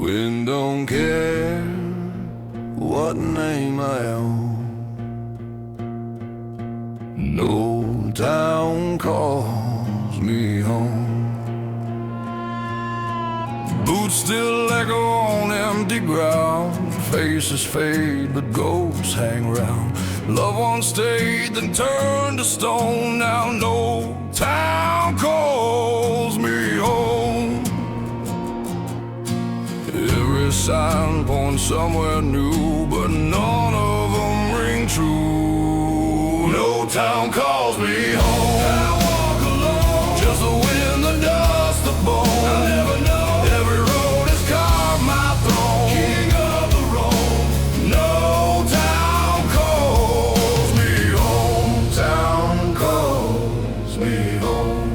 Wind don't care what name I own. No town calls me home. Boots still echo on empty ground. Faces fade but ghosts hang round. Loved ones stayed then turned to stone. Now no town calls me home. Every sign points somewhere new, but none of them ring true. No town calls me home. I walk alone, just the wind, the dust, the bone. I never know. Every road has carved my throne. King of the road. No town calls me home. Town calls me home.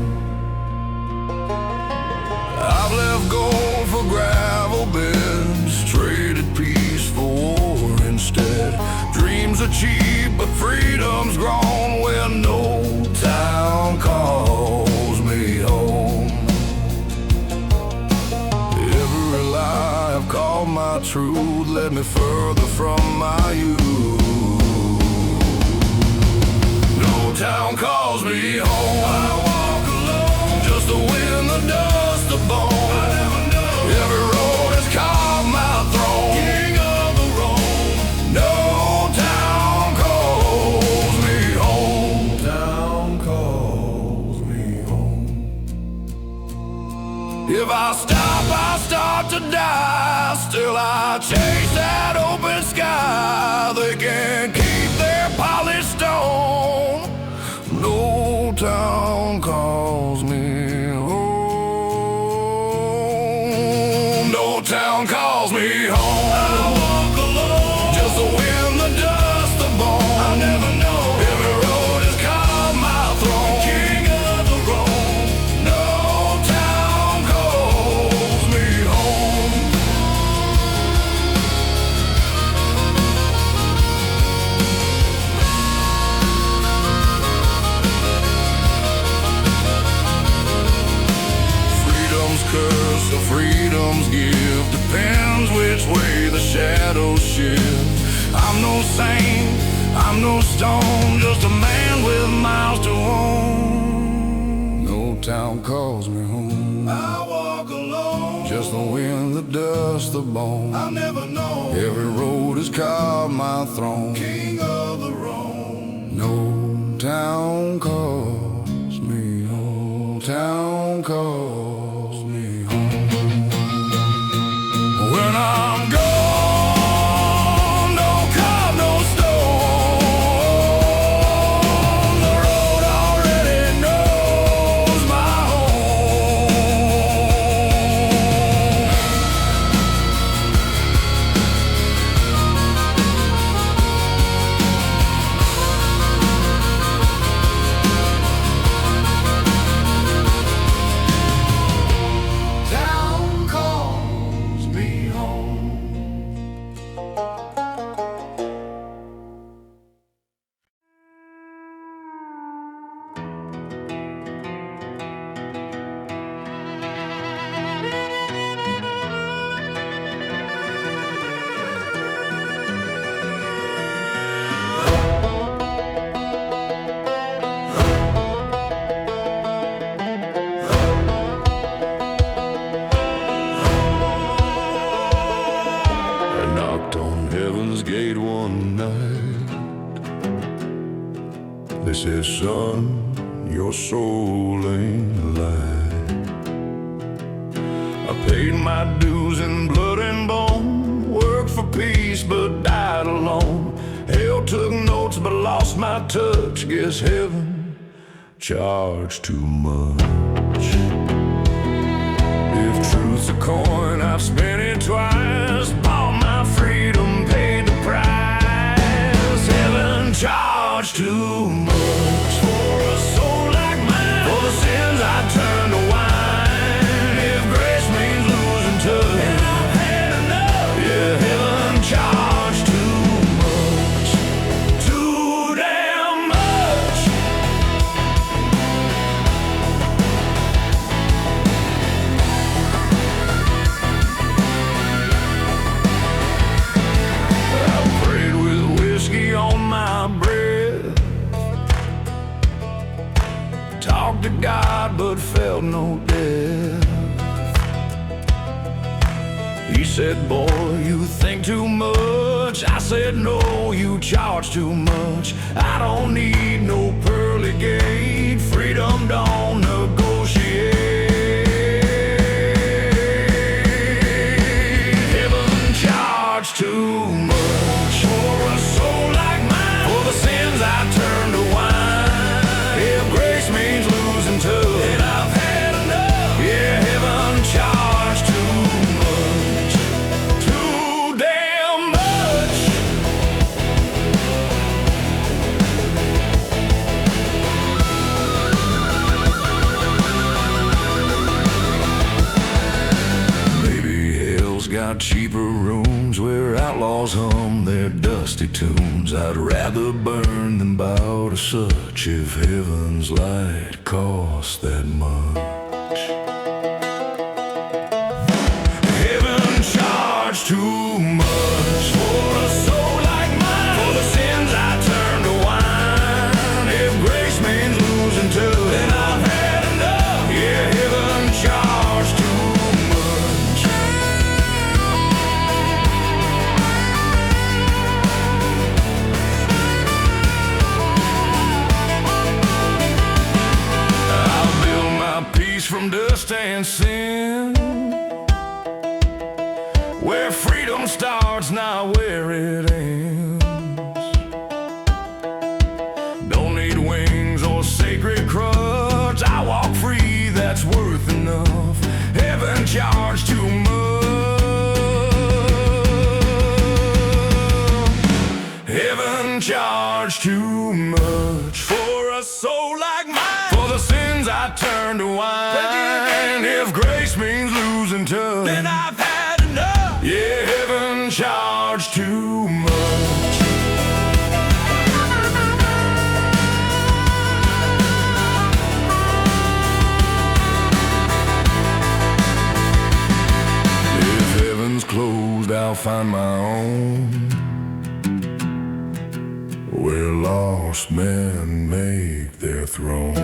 I've left gold for gravel beds, traded peace for war instead. Dreams are cheap, but freedom's grown where no town calls me home. Every lie I've called my truth led me further from my youth. No town calls me home. I walk alone, just the wind, the dust, the bone. I never know. Every road has carved my throne. King of the road. No town calls me home. Town calls me home. If I stop to die. Still I chase that open sky. They can't keep their polished stone. No town calls me home. No town calls me home. I walk alone, just the wind, the dust, the bone. I never know. Every road has carved my throne. King of the road. No town calls me home. Freedom's curse or freedom's gift depends which way the shadows shift. I'm no saint, I'm no stone, just a man with miles to own. No town calls me home. I walk alone, just the wind, the dust, the bone. I never know. Every road has carved my throne. King of the road. No town calls me home. Town calls me home. When I'm gone, no car, no stone. The road already knows my home. Town calls me home. I knocked on heaven's gate one night. They said, son, your soul ain't alive. I paid my dues in blood and bone, worked for peace but died alone. Hell took notes but lost my touch. Guess heaven charged too much. If truth's a coin, I've spent it twice. Bought my freedom, paid the price. Heaven charged too much for a soul like mine. For the sins I turned to wine. If grace means losing touch, and I've had enough. Yeah, heaven charged too much. Too damn much. He said, boy, you think too much. I said, no, you charge too much. I don't need no pearly gate. Freedom don't negotiate. Heaven charged too much for a soul like mine, for the sins I turned to wine. If grace means losing touch, then I've had enough. Yeah, heaven charged too much, too damn much. Maybe hell's got cheaper rooms where outlaws hum their dusty tunes. I'd rather burn than bow to such if heaven's light costs that much. Heaven charged too much for a soul like mine, for the sins I turned to wine. If grace means losing touch, then I've had enough. Yeah, heaven charged too much. I'll build my peace from dust and sin, where freedom starts, not where it ends. Don't need wings or sacred crutch. I walk free, that's worth enough. Heaven charged too much. Heaven charged too much for a soul like mine, for the sins I turned to wine. If grace means losing touch, then I've had enough. Yeah, heaven charged too much. If heaven's closed, I'll find my own, where lost men make their thrones.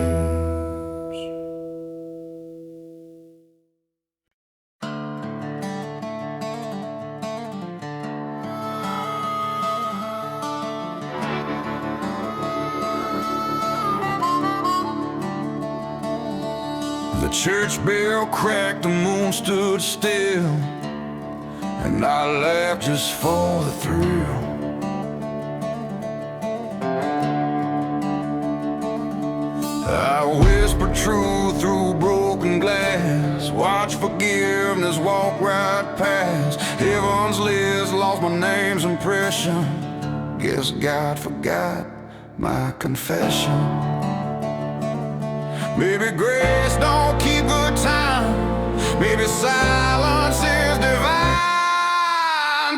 The church bell cracked, the moon stood still, and I laughed just for the thrill. I whispered truth through broken glass, watched forgiveness walk right past. Heaven's list lost my name's impression. Guess God forgot my confession. Maybe grace don't keep good time, maybe silence is divine.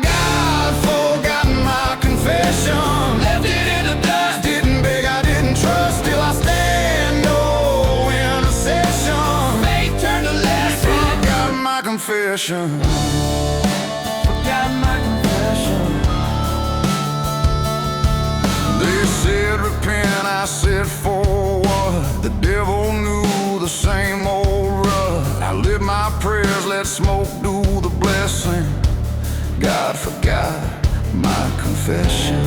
God forgot my confession, left it in the dust. Didn't beg, I didn't trust, still I stand. No intercession, faith turned to lesson. Forgot my confession, forgot my confession. They said repent, I said forward. The devil knew the same old rut. I lit my prayers, let smoke do the blessing. God forgot my confession.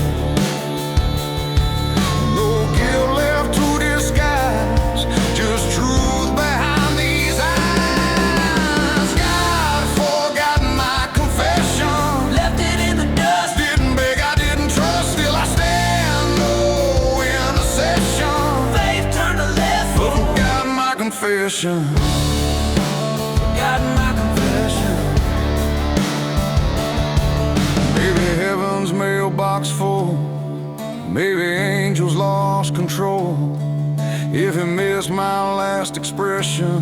No guilt left to disguise, just truth behind these eyes. God forgot my confession, left it in the dust. Didn't beg, I didn't trust, still I stand. No intercession, faith turned to lesson. Forgot my confession, forgot my confession. Maybe heaven's mailbox full, maybe angels lost control. If he missed my last expression,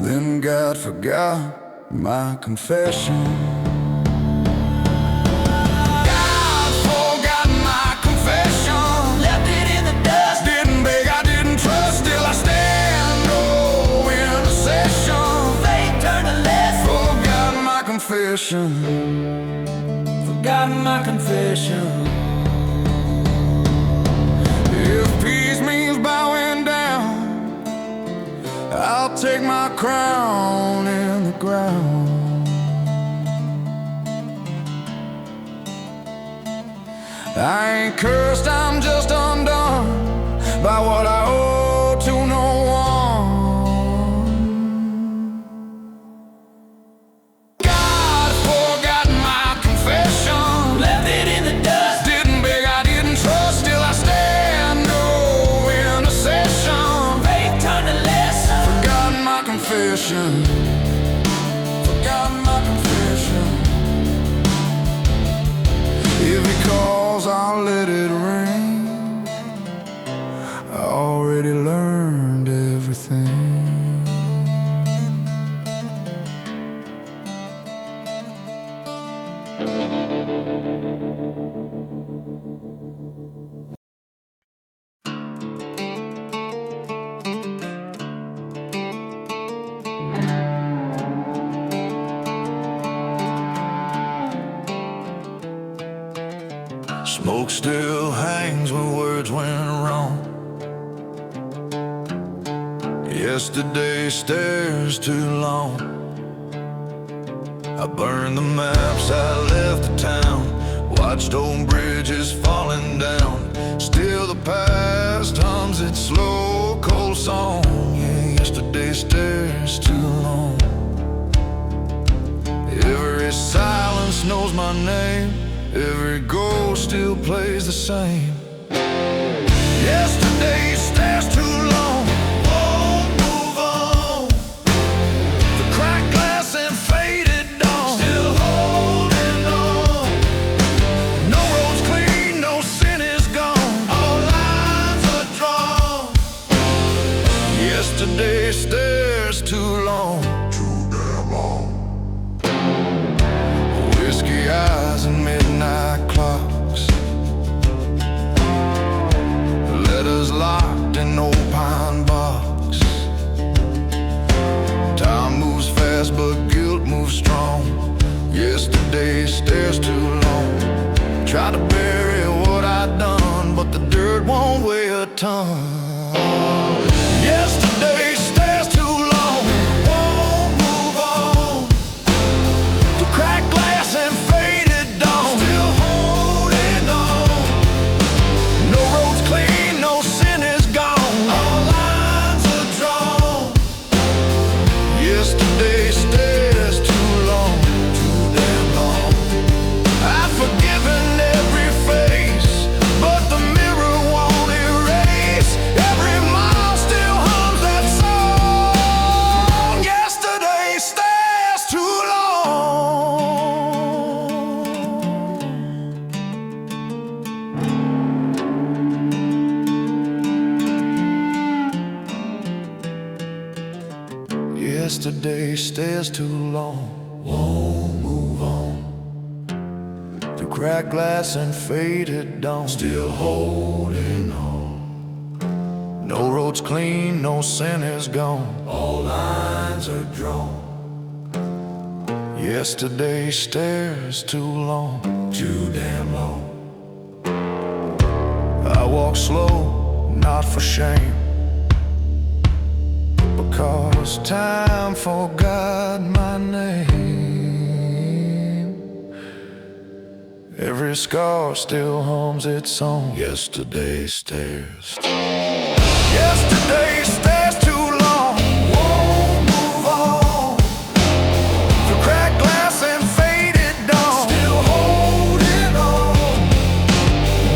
then God forgot my confession. God forgot my confession, left it in the dust. Didn't beg, I didn't trust, still I stand. No intercession, faith turned to lesson. Forgot my confession, forgot my confession. If peace means bowing down, I'll take my crown in the ground. I ain't cursed, I'm just undone by what I owe to no one. God forgot my confession, left it in the dust. didn't beg, I didn't trust, still I stand, no intercession. Faith turned to lesson. Forgotten my confession, forgotten my confession. If he calls, I'll let it rain. I already learned everything. Smoke still hangs when words went wrong. Yesterday stares too long. I burned the maps, I left the town, watched old bridges falling down. Still the past hums its slow, cold song. Yeah, yesterday stares too long. Every silence knows my name, every ghost still plays the same. Yesterday stares too long, won't move on. The cracked glass and faded dawn, still holding on. No road's clean, no sin is gone, all lines are drawn. Yesterday stares too long, too damn long. Whiskey eyes and midnight clocks, letters locked in old pine box. Time moves fast but guilt moves strong. Yesterday stares too long. Try to bury what I've done, but the dirt won't weigh a ton. Yesterday stares too long, won't move on. The cracked glass and faded dawn, still holding on. No road's clean, no sin is gone, all lines are drawn. Yesterday stares too long, too damn long. I've forgiven every face, but the mirror won't erase. Every mile still hums that song. Yesterday stares too long. Yesterday stares too long, won't move on. The cracked glass and faded dawn, still holding on. No road's clean, no sin is gone, all lines are drawn. Yesterday stares too long, too damn long. I walk slow, not for shame, because time forgot my name. Every scar still hums its song. Yesterday stares. Yesterday stares too long, won't move on. The cracked glass and faded dawn, still holding on.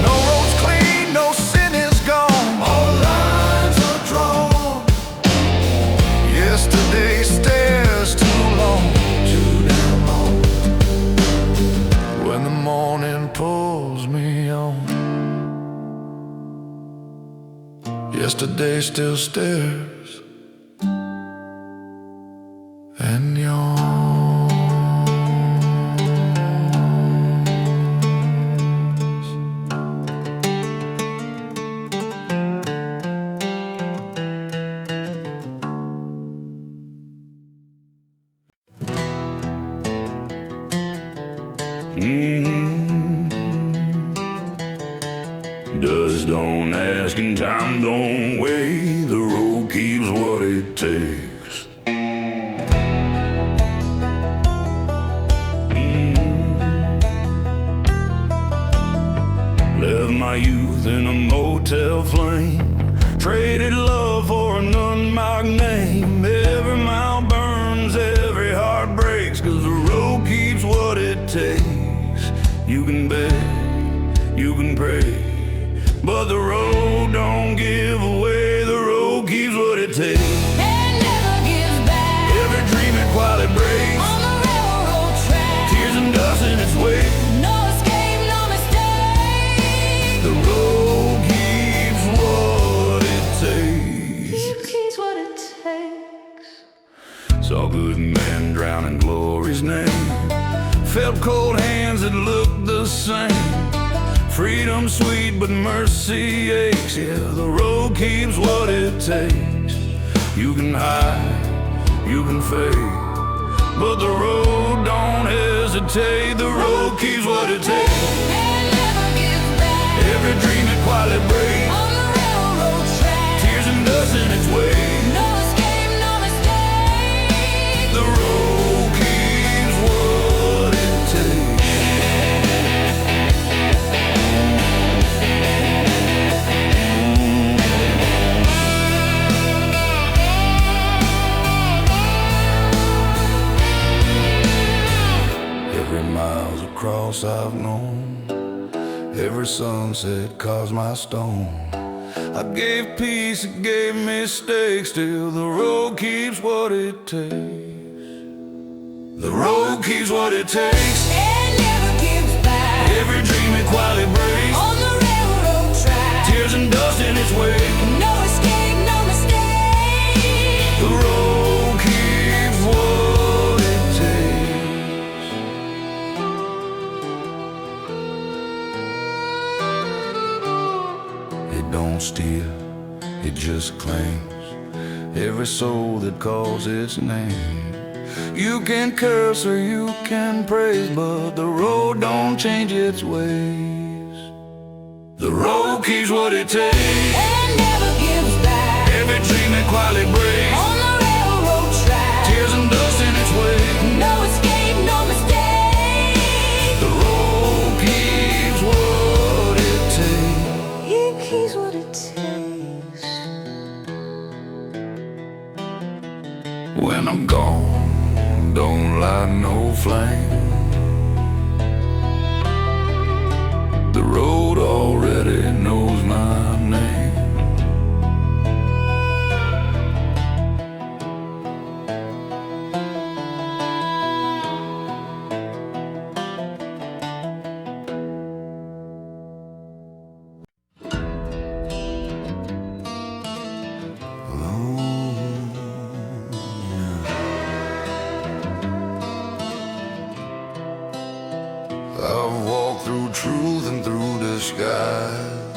No road's clean, no sin is gone, all lines are drawn. Yesterday stares too long, too damn long. When the morning pulls me on, yesterday still stares and yawns. Dust don't ask and time don't wait. The road keeps what it takes. youth in a motel flame. Traded love for an unmarked name. Every mile burns, every heart breaks, 'cause the road keeps what it takes. You can beg, you can pray, but the road don't give away. The road keeps what it takes. And never gives back. Every dream it quietly breaks. On the railroad track. Tears and dust in its wake. No escape, no mistake. The road keeps what it takes. Keeps what it takes. Saw good men drown in glory's name. Felt cold hands that looked the same. Freedom sweet, but mercy aches. Yeah, the road keeps what it takes. You can hide, you can fade, but the road don't hesitate. The road keeps what it takes. And never gives back. Every dream it quietly breaks. On the railroad track. Tears and dust in its wake. No escape, no mistake. The road keeps what it takes. Every mile's a cross I've known. Every sunset caused my stone. I gave peace, it gave mistakes. Still the road keeps what it takes. The road keeps what it takes. And never gives back. Every dream it quietly breaks. On the railroad track. Tears and dust in its wake. No escape, no mistake. The road keeps what it takes. It don't steal, it just claims every soul that calls its name. You can curse or you can praise, but the road don't change its ways. The road keeps what it takes. And never gives back. Every dream that quietly breaks. On the railroad track. Tears and dust in its wake. No escape, no mistake. The road keeps what it takes. It keeps what it takes. When I'm gone, don't light no flame. The road already knows my name. I've walked through truth and through disguise.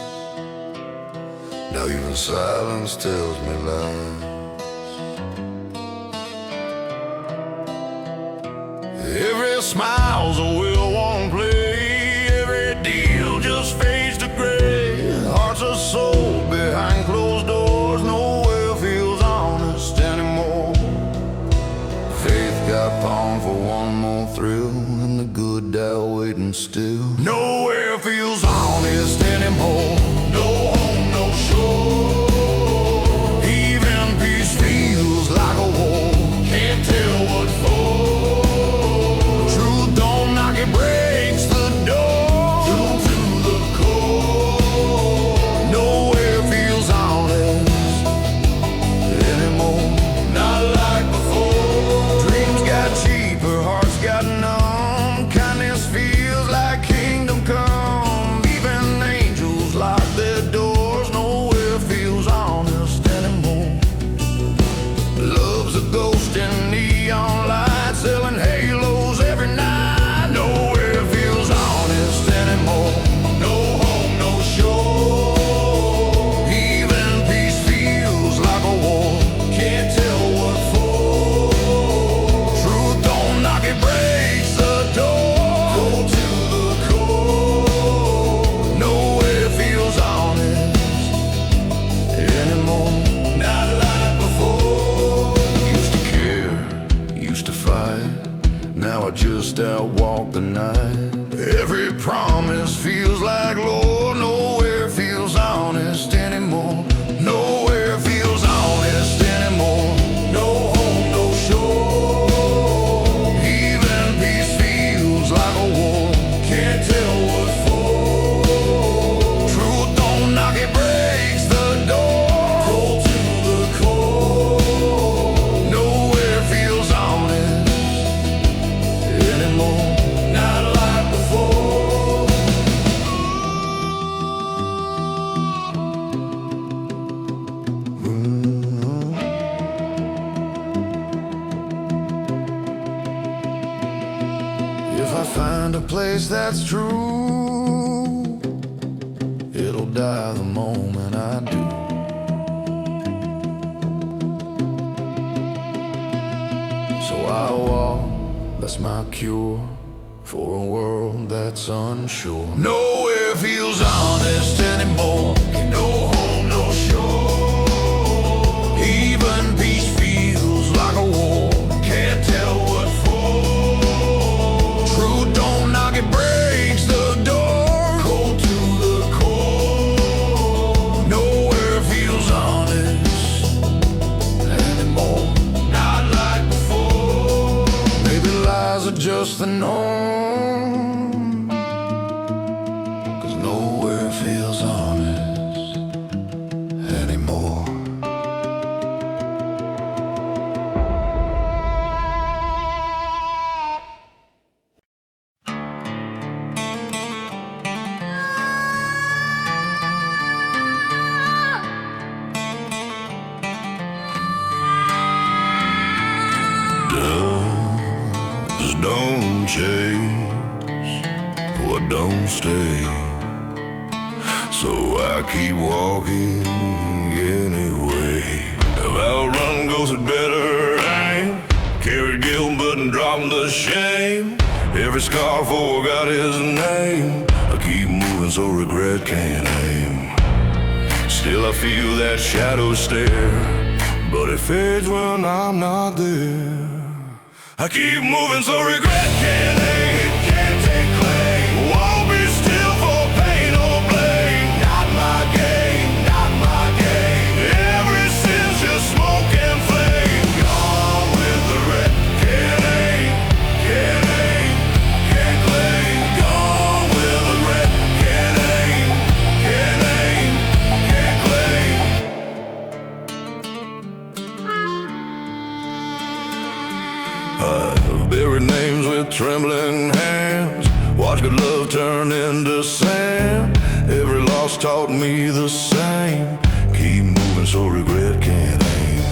Now even silence tells me lies. Every smile's a will-won play. Every deal just fades to gray. Hearts are sold behind closed doors. Nowhere feels honest anymore. Faith got pawned for one more thrill, and the good die waiting still. Nowhere feels honest anymore. No home, no shore. Even peace feels like a war. Can't tell what for. Truth don't knock, it breaks the door. True to the core. Nowhere feels honest anymore. Not like before. Dreams got cheaper, hearts got numb. Kindness feels like kingdom come. Even angels lock their doors. Nowhere feels honest anymore. Love's a ghost in neon lights, selling halos every night. Nowhere feels honest anymore. No home, no shore. Even peace feels like a war. Can't tell what for. Truth don't knock, it breaks the door. Go to the core. Nowhere feels honest anymore. Not like before. Used to care, used to fight. Now I just outwalk the night. Every promise feels like Lord. Nowhere If I find a place that's true, it'll die the moment I do. So I walk, that's my cure for a world that's unsure. Nowhere feels honest anymore. No home, no shore. Even peace feels like a war. Can't tell what for. Truth don't knock, it breaks the door. Cold to the core. Nowhere feels honest anymore. Not like before. Maybe lies are just the norm, 'cause nowhere feels honest anymore. Just don't chase what don't stay. So I keep walking anyway. If outrun goes it better aim. Carry guilt but drop the shame. Every scar forgot his name. I keep moving so regret can't aim. Still I feel that shadow stare, but it fades when I'm not there. I keep moving so regret can't aim, can't take claim. Won't be still for pain or blame. Not my game, not my game. Every sin's just smoke and flame. Gone with the red, can't aim, can't aim, can't claim. Gone with the red, can't aim, can't aim, can't claim. I've buried names with trembling hands. Watch good love turn into sand. Every loss taught me the same. Keep moving so regret can't aim.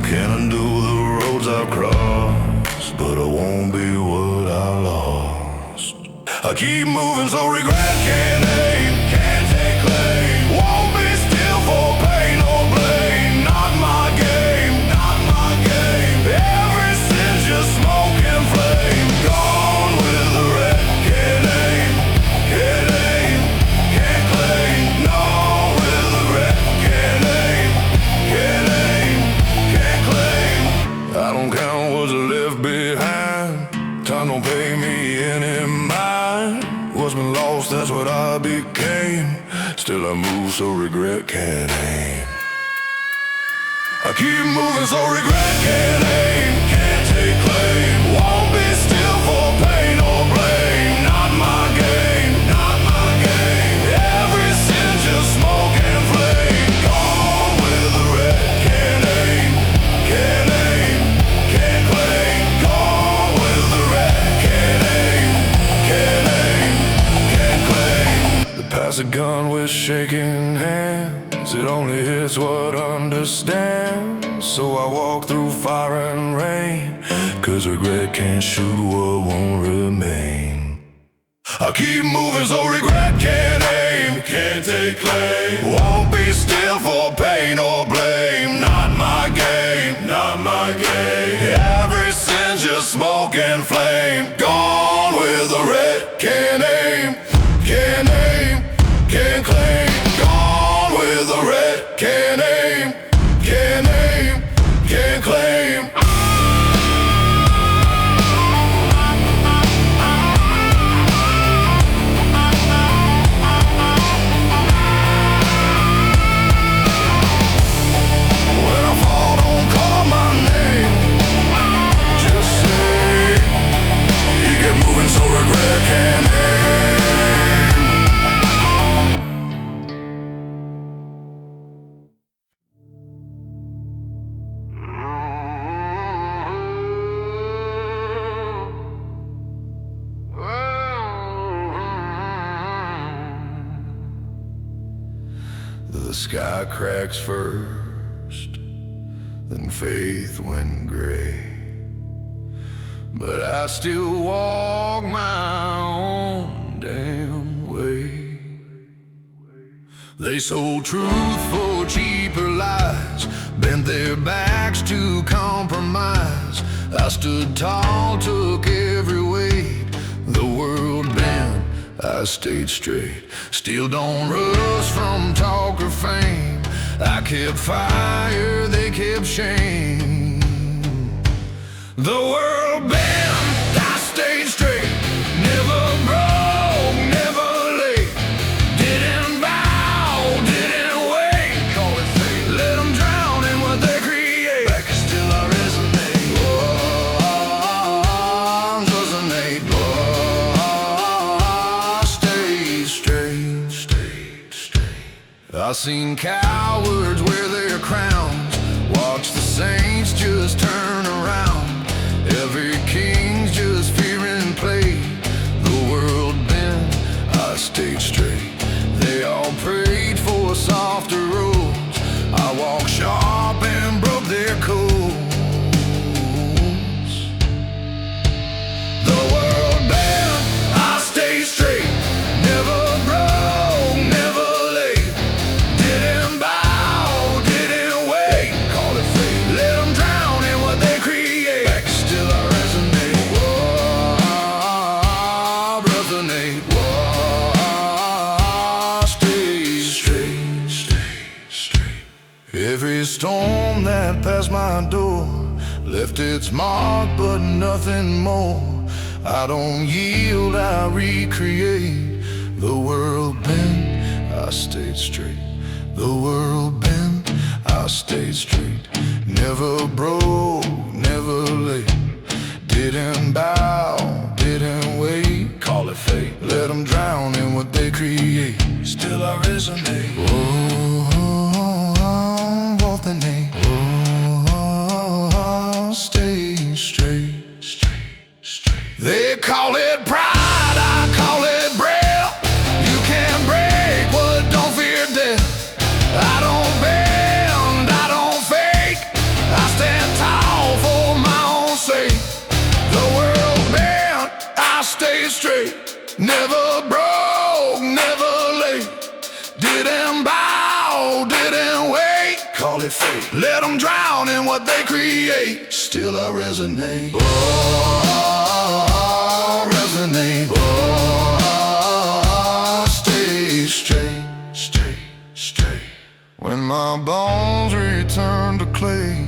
Can't undo the roads I've crossed, but I won't be what I lost. I keep moving so regret can't aim, can't take claim. Won't be still for pain or blame. Not my game, not my game. Every sin's just smoke and flame. Gone with the red, can't aim, can't aim, can't claim. No, with the red, can't aim, can't aim, can't claim. I don't count what's left behind. Time don't pay me any mind. What's been lost, that's what I became. Still I move so regret can't aim. I keep moving so regret can't aim, can't take claim. Won't be still for pain or blame. Not my game, not my game. Every sin just smoke and flame. Gone with the red, can't aim, can't aim, can't claim. Gone with the red, can't aim, can't aim, can't claim. The pass a gun with shaking hands. It only hits what understands. So I walk through fire and rain, 'cause regret can't shoot what won't remain. I keep moving so regret can't aim, can't take claim. Won't be still for pain or blame. Not my game, not my game. Every sin's just smoke and flame. Gone with the red, can't aim, can't aim, can't claim. Gone with the red, can't aim, can't aim, can't claim. When I fall, don't call my name. Just say, you get moving so regret can't aim. The sky cracks first, then faith went gray. but I still walk my own damn way. They sold truth for cheaper lies, bent their backs to compromise. I stood tall, took every weight. The world bent, I stayed straight. Still don't rush from talk or fame. I kept fire, they kept shame. The world bent, I stayed straight. Never broke, never late. Didn't bow, didn't wait. Call it fate. Let them drown in what they create. Back and still I resonate. Oh, resonate. Oh, stay straight, stay straight. I seen cowards wear their crowns, watch the saints just turn around. Every king's just fear and play. The world bent, I stayed straight. They all prayed for softer roads. I walked sharp and broke their codes. The world bent, I stayed straight. Never broke, never late. Didn't bow, didn't wait. Call it fate. Let them drown in what they create. Back still I resonate. Whoa, resonate. Whoa, stay straight, stay straight. Every storm that passed my door left its mark, but nothing more. I don't yield, I recreate. The world bent, I stayed straight. The world bent, I stayed straight. Never broke, never late. Didn't bow, didn't wait. Call it fate. Let them drown in what they create. Still I resonate. Oh, alternate. Oh, stay straight, straight, straight. They call it pride, I call it breath. You can't break what don't fear death. I don't bend, I don't fake. I stand tall for my own sake. The world bent, I stay straight. Never broke, never late. Didn't bow, didn't wait. Call it fate. Let them drown in what they create. Still I resonate. Oh, resonate. Oh, stay straight, straight, straight. When my bones return to clay,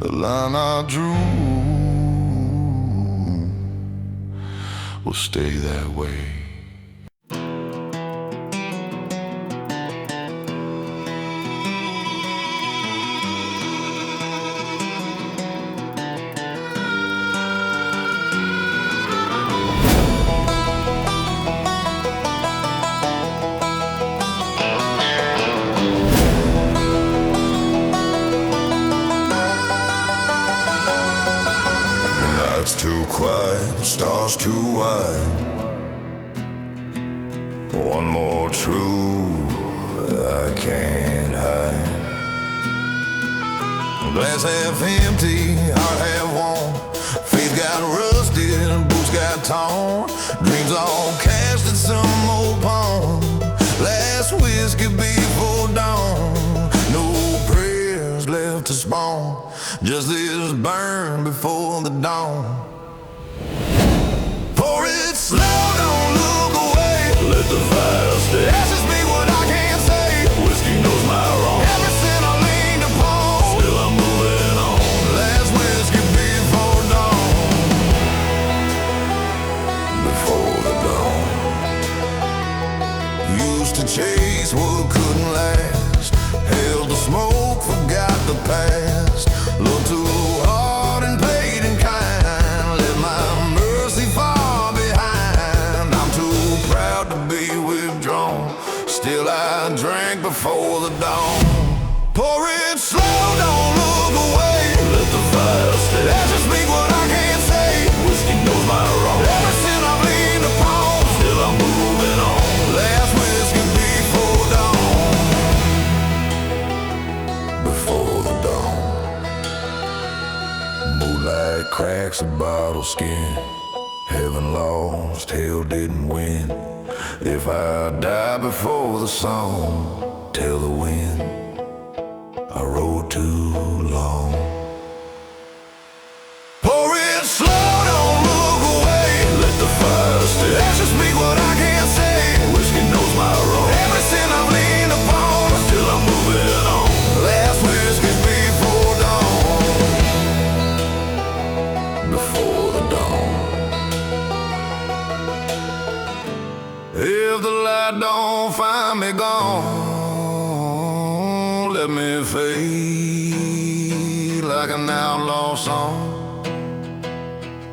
the line I drew will stay that way. Night's too quiet, stars too wide. One more truth I can't hide. Glass half empty, heart half warm. Faith got rusted, boots got torn. Dreams all cast at some old pawn. Last whiskey before dawn. No prayers left to spawn. Just this burn before the dawn. Pour it slow, don't look away. Let the fire stay. Ashes be what I can't say. Whiskey knows my wrong. Everything I leaned upon. Still I'm moving on. Last whiskey before dawn. Before the dawn. Used to chase what couldn't last. Held the smoke, forgot the past. Looked too hard and paid in kind. Let my mercy fall behind. I'm too proud to be withdrawn. Still I drank before the dawn. Pour it slow, don't look away. Let the fire stay. Ashes speak what I can't say. Whiskey knows my wrong. Everything I've leaned upon. Still I'm moving on. Last whiskey before cracks of bottle skin. Heaven lost, hell didn't win. If I die before the song, tell the wind I rode too long. Pour it slow, don't look away. Let the fire stay. Ashes speak what I can't say. Whiskey knows my wrong. Everything I've leaned upon, still I'm moving on. Last whiskey's before dawn. Before the dawn. If the light don't find me gone, let me fade like an outlaw song.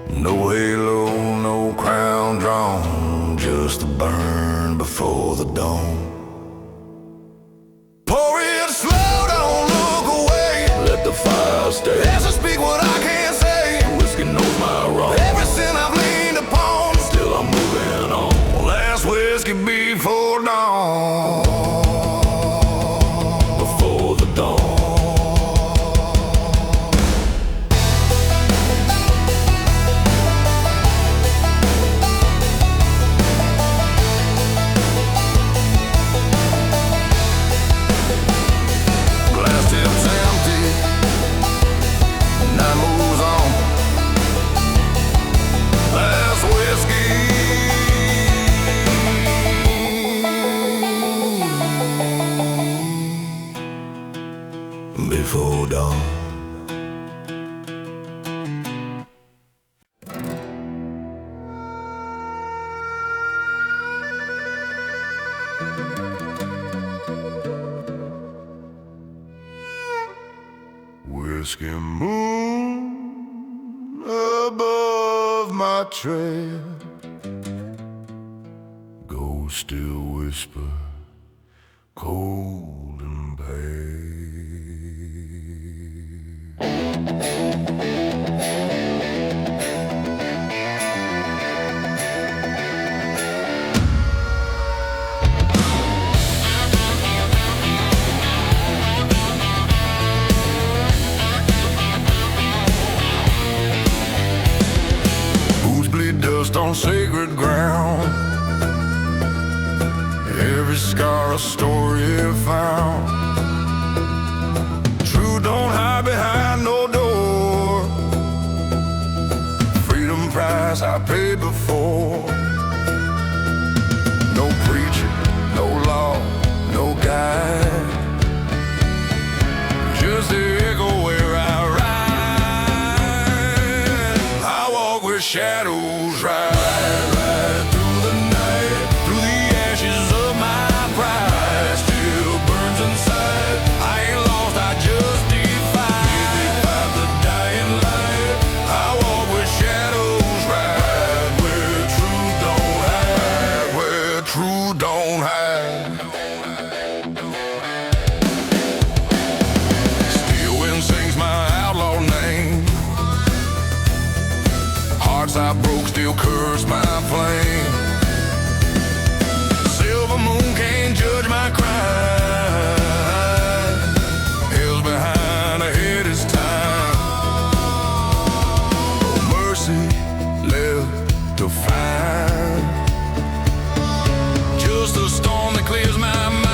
No halo, no crown drawn, just a burn before the dawn. Pour it slow, don't look away. Let the fire stay. Ashes speak what I can't say. Whiskey knows my wrong. Everything I've leaned upon, still I'm moving on. Last whiskey before dawn. Before the dawn. Before dawn. Whiskey moon above my trail, ghost still whisper, cold and pale. Dust on sacred ground. Every scar a story found. True don't hide behind no door. Freedom price I paid before. No preacher, no law, no guide. Just the echo where I ride. I walk with shadows. Ride through the night, through the ashes of my pride. Still burns inside. I ain't lost, I just defied the dying light. I walk with shadows, ride where truth don't hide, where truth don't hide. Still wind sings my outlaw name. Hearts I broke still curse my flame. Silver moon can't judge my crime. Hell's behind, ahead is time. No mercy left to find. Just a storm that clears my mind.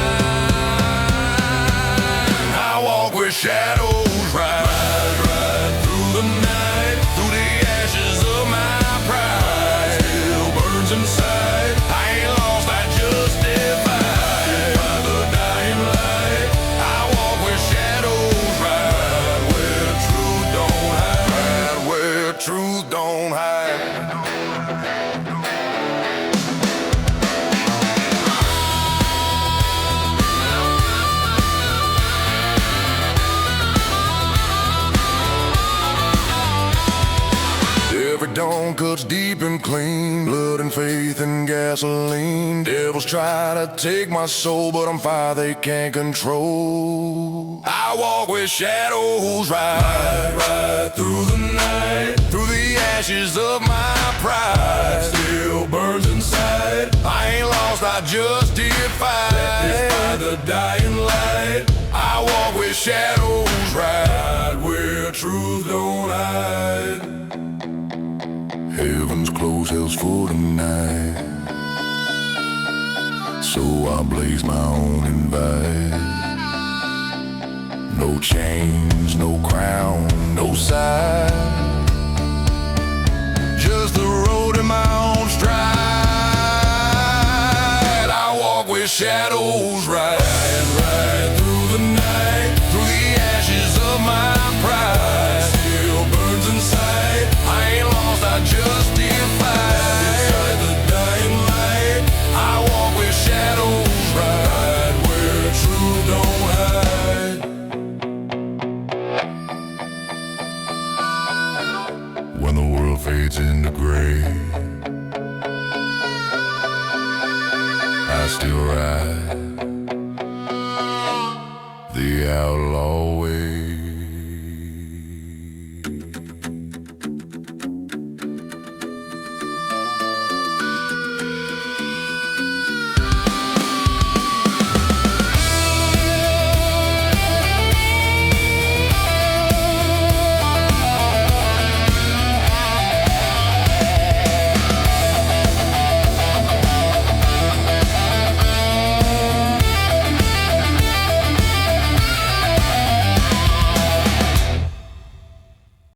I walk with shadows, ride through the night, through the ashes of my pride. Still burns inside. I ain't lost, I just defied the dying light. I walk with shadows, ride where truth don't hide, where truth don't hide. Every dawn cuts deep and clean. Blood and faith and gasoline. Devils try to take my soul, but I'm fire they can't control. I walk with shadows, ride through the night, through the ashes of my pride. Still burns inside. I ain't lost, I just defied the dying light. I walk with shadows, ride where truth don't hide. details for tonight. So I blaze my own invite. No chains, no crown, no side. Just the road in my own stride. I walk with shadows right through the night, through the ashes of my pride. Still burns inside. I ain't lost, I just defied. Inside the dying light, I walk with shadows right where truth don't hide. When the world fades into gray, I still ride.